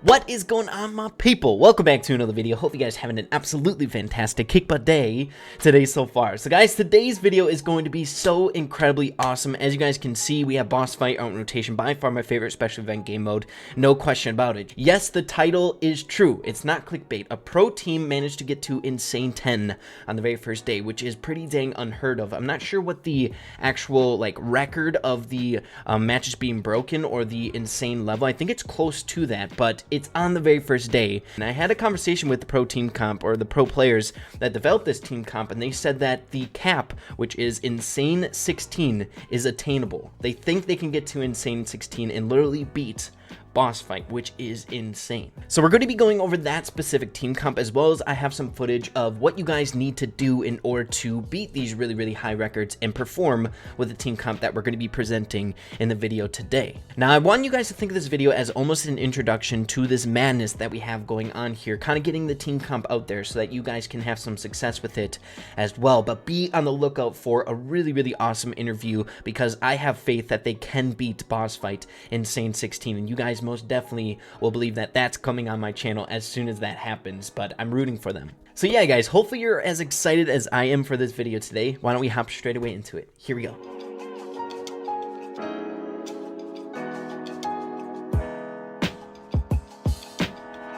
What is going on, my people? Welcome back to another video. Hope you guys having an absolutely fantastic kick butt day today so far. So guys, today's video is going to be so incredibly awesome. As you guys can see, we have boss fight out in rotation, by far my favorite special event game mode, no question about it. Yes, the title is true, it's not clickbait. A pro team managed to get to insane 10 on the very first day, which is pretty dang unheard of. I'm not sure what the actual record of the matches being broken or the insane level. I think it's close to that, but it's on the very first day. And I had a conversation with the pro team comp, or the pro players that developed this team comp, and they said that the cap, which is insane 16, is attainable. They think they can get to insane 16 and literally beat boss fight, which is insane. So we're going to be going over that specific team comp, as well as I have some footage of what you guys need to do in order to beat these really high records and perform with the team comp that we're going to be presenting in the video today. Now I want you guys to think of this video as almost an introduction to this madness that we have going on here, kind of getting the team comp out there so that you guys can have some success with it as well. But be on the lookout for a really awesome interview, because I have faith that they can beat boss fight insane 16, and you guys most definitely will believe that that's coming on my channel as soon as that happens, but I'm rooting for them. So yeah guys, hopefully you're as excited as I am for this video today. Why don't we hop straight away into it? Here we go.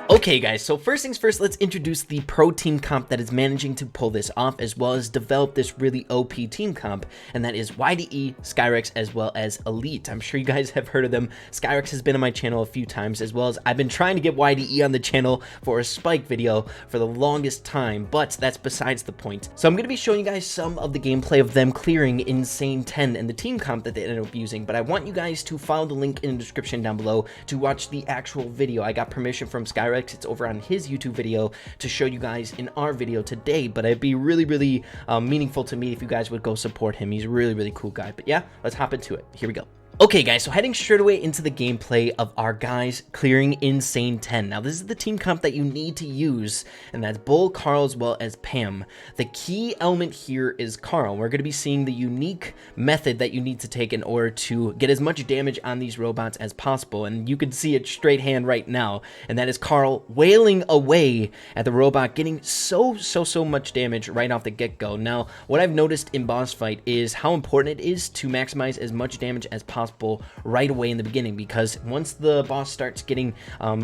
Okay guys, so first things first, let's introduce the pro team comp that is managing to pull this off, as well as develop this really OP team comp, and that is xImSkYRiiKZ as well as Elite. I'm sure you guys have heard of them. xImSkYRiiKZ has been on my channel a few times, as well as I've been trying to get YDE on the channel for a Spike video for the longest time, but that's besides the point. So I'm going to be showing you guys some of the gameplay of them clearing insane 10 and the team comp that they ended up using, but I want you guys to follow the link in the description down below to watch the actual video. I got permission from xImSkYRiiKZ. It's over on his YouTube video to show you guys in our video today, but it'd be really meaningful to me if you guys would go support him. He's a really cool guy. But yeah, let's hop into it. Here we go. Okay guys, so heading straight away into the gameplay of our guys clearing insane 10. Now this is the team comp that you need to use, and that's Bull, Carl, as well as Pam. The key element here is Carl. We're going to be seeing the unique method that you need to take in order to get as much damage on these robots as possible, and you can see it straight hand right now, and that is Carl wailing away at the robot, getting so much damage right off the get-go. Now what I've noticed in boss fight is how important it is to maximize as much damage as possible right away in the beginning, because once the boss starts getting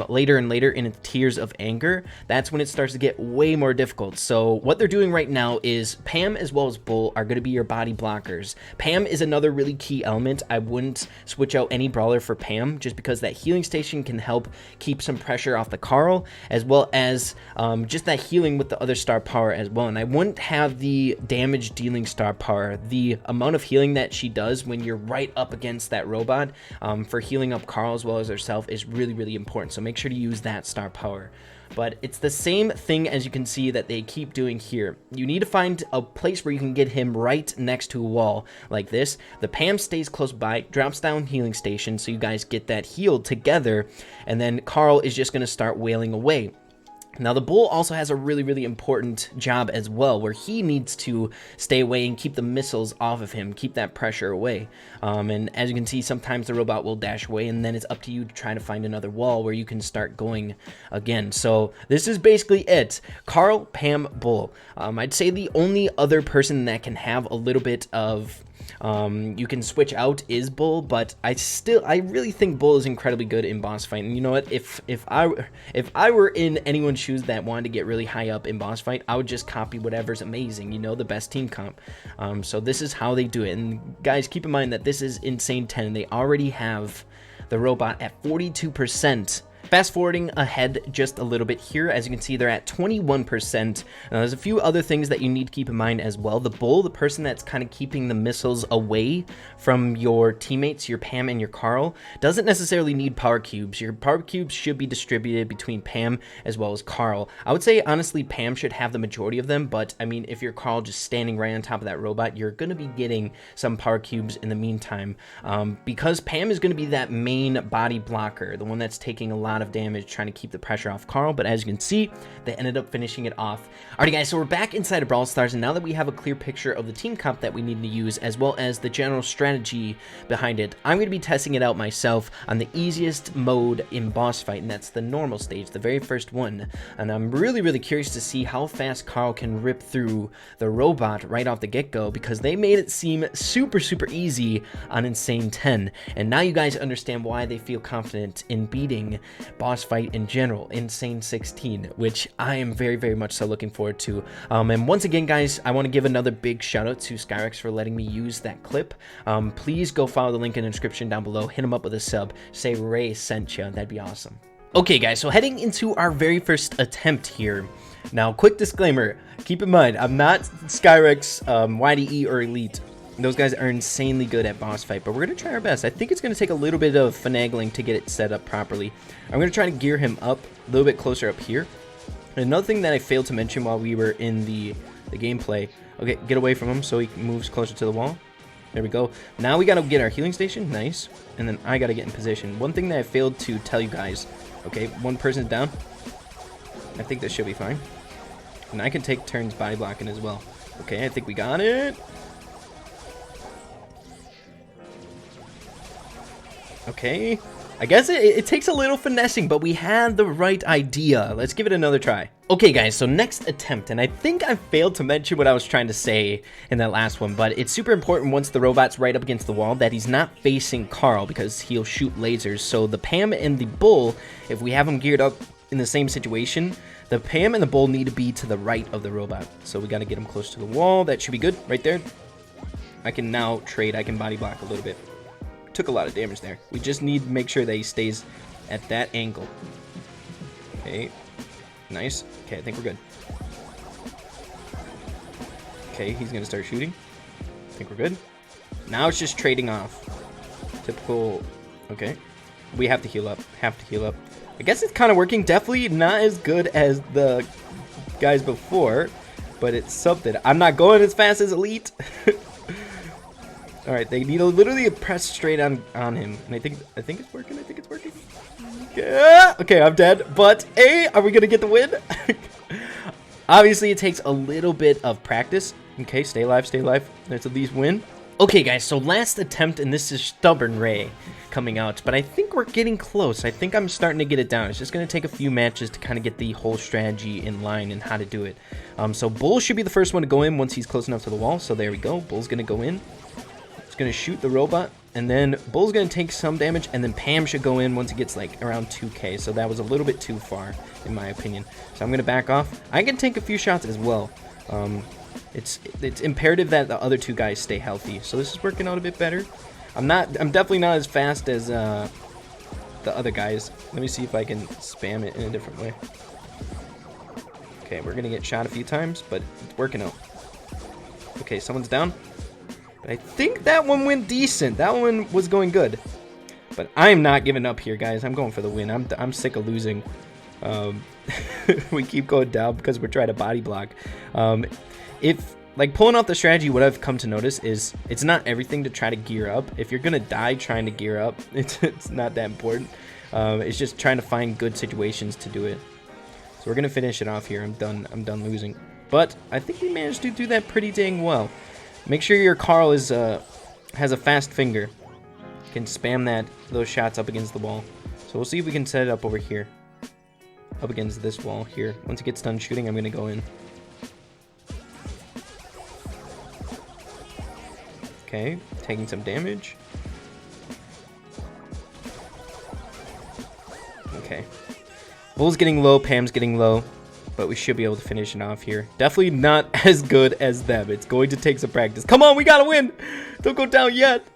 later and later in tiers of anger, that's when it starts to get way more difficult. So what they're doing right now is Pam as well as Bull are going to be your body blockers. Pam is another really key element. I wouldn't switch out any brawler for Pam, just because that healing station can help keep some pressure off the Carl, as well as just that healing with the other star power as well. And I wouldn't have the damage dealing star power. The amount of healing that she does when you're right up against that robot for healing up Carl as well as herself is really important, so make sure to use that star power. But it's the same thing as you can see that they keep doing here. You need to find a place where you can get him right next to a wall like this. The Pam stays close by, drops down healing station, so you guys get that healed together, and then Carl is just going to start wailing away. Now the Bull also has a really important job as well, where he needs to stay away and keep the missiles off of him, keep that pressure away. And as you can see, sometimes the robot will dash away, and then it's up to you to try to find another wall where you can start going again. So this is basically it. Carl, Pam, Bull. I'd say the only other person that can have a little bit of you can switch out is Bull, but I really think Bull is incredibly good in boss fight. And you know what, if I were in anyone's shoes that wanted to get really high up in boss fight, I would just copy whatever's amazing, you know, the best team comp. So this is how they do it. And guys, keep in mind that this is insane 10, and they already have the robot at 42%. Fast forwarding ahead just a little bit here, as you can see, they're at 21%. Now, there's a few other things that you need to keep in mind as well. The Bull, the person that's kind of keeping the missiles away from your teammates, your Pam and your Carl, doesn't necessarily need power cubes. Your power cubes should be distributed between Pam as well as Carl. I would say, honestly, Pam should have the majority of them, but I mean, if you're Carl just standing right on top of that robot, you're going to be getting some power cubes in the meantime, because Pam is going to be that main body blocker, the one that's taking a lot lot of damage trying to keep the pressure off Carl, but as you can see, they ended up finishing it off. Alrighty guys, so we're back inside of Brawl Stars, and now that we have a clear picture of the team comp that we need to use, as well as the general strategy behind it, I'm going to be testing it out myself on the easiest mode in boss fight, and that's the normal stage, the very first one. And I'm really curious to see how fast Carl can rip through the robot right off the get-go, because they made it seem super easy on Insane 10, and now you guys understand why they feel confident in beating boss fight in general, Insane 16, which I am very much so looking forward to. And once again guys, I want to give another big shout out to xImSkYRiiKZ for letting me use that clip. Please go follow the link in the description down below, hit him up with a sub, say Ray sent you, that'd be awesome. Okay guys, so heading into our very first attempt here. Now, quick disclaimer, keep in mind, I'm not xImSkYRiiKZ, YDE, or Elite. Those guys are insanely good at boss fight, but we're going to try our best. I think it's going to take a little bit of finagling to get it set up properly. I'm going to try to gear him up a little bit closer up here. And another thing that I failed to mention while we were in the gameplay. Okay, get away from him so he moves closer to the wall. There we go. Now we got to get our healing station. Nice. And then I got to get in position. One thing that I failed to tell you guys. Okay, one person's down. I think this should be fine. And I can take turns body blocking as well. Okay, I think we got it. Okay, I guess it takes a little finessing, but we had the right idea. Let's give it another try. Okay guys, so next attempt, and I think I failed to mention what I was trying to say in that last one, but it's super important once the robot's right up against the wall that he's not facing Carl, because he'll shoot lasers. So the Pam and the Bull, if we have them geared up in the same situation, the Pam and the Bull need to be to the right of the robot. So we got to get him close to the wall. That should be good right there. I can now trade, I can body block a little bit. Took a lot of damage there. We just need to make sure that he stays at that angle. Okay, nice. Okay, I think we're good. Okay, he's gonna start shooting. I think we're good. Now it's just trading off. Typical. Okay, we have to heal up. I guess it's kind of working. Definitely not as good as the guys before, but it's something. I'm not going as fast as Elite. All right, they need to literally press straight on him, and I think it's working. Yeah. Okay, I'm dead. But hey, are we gonna get the win? Obviously, it takes a little bit of practice. Okay, stay alive. Let's at least win. Okay, guys. So last attempt, and this is Stubborn Ray coming out, but I think we're getting close. I think I'm starting to get it down. It's just gonna take a few matches to kind of get the whole strategy in line and how to do it. So Bull should be the first one to go in once he's close enough to the wall. So there we go. Bull's gonna go in. Gonna shoot the robot, and then Bull's gonna take some damage, and then Pam should go in once it gets like around 2k. So that was a little bit too far in my opinion, so I'm gonna back off. I can take a few shots as well. It's imperative that the other two guys stay healthy, so this is working out a bit better. I'm definitely not as fast as the other guys. Let me see if I can spam it in a different way. Okay, we're gonna get shot a few times, but it's working out. Okay, someone's down. But I think that one went decent. That one was going good. But I'm not giving up here, guys. I'm going for the win. I'm sick of losing. We keep going down because we're trying to body block. If like pulling off the strategy, what I've come to notice is it's not everything to try to gear up. If you're gonna die trying to gear up, it's not that important. It's just trying to find good situations to do it. So we're gonna finish it off here. I'm done losing. But I think we managed to do that pretty dang well. Make sure your Carl is has a fast finger. Can spam those shots up against the wall. So we'll see if we can set it up over here. Up against this wall here. Once it gets done shooting, I'm gonna go in. Okay, taking some damage. Okay. Bull's getting low, Pam's getting low. But we should be able to finish it off here. Definitely not as good as them. It's going to take some practice. Come on, we gotta win. Don't go down yet.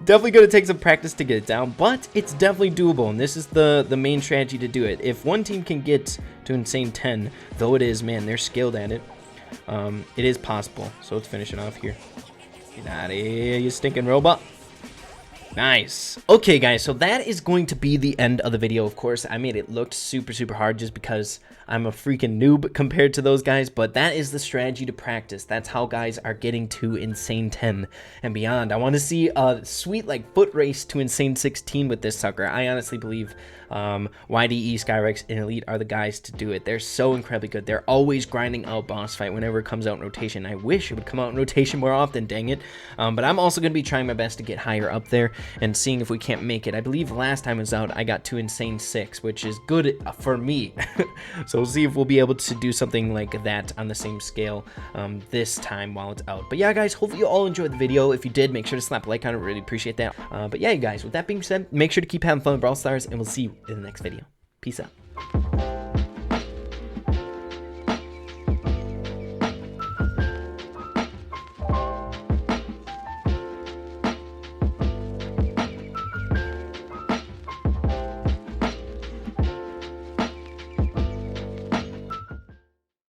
Definitely going to take some practice to get it down, but it's definitely doable, and this is the main strategy to do it. If one team can get to Insane 10, though it is, man, they're skilled at it. It is possible. So let's finish it off here. Get out of here, you stinking robot. Nice. Okay, guys, so that is going to be the end of the video. Of course, I made it look super hard just because I'm a freaking noob compared to those guys, but that is the strategy to practice. That's how guys are getting to Insane 10 and beyond. I want to see a sweet like foot race to Insane 16 with this sucker. I honestly believe YDE, xImSkYRiiKZ, and Elite are the guys to do it. They're so incredibly good. They're always grinding out boss fight whenever it comes out in rotation. I wish it would come out in rotation more often, dang it. But I'm also going to be trying my best to get higher up there and seeing if we can't make it. I believe last time it was out, I got to Insane 6, which is good for me. So we'll see if we'll be able to do something like that on the same scale this time while it's out. But yeah, guys, hopefully you all enjoyed the video. If you did, make sure to slap a like on it. Really appreciate that. But yeah, you guys, with that being said, make sure to keep having fun with Brawl Stars, and we'll see you in the next video. Peace out.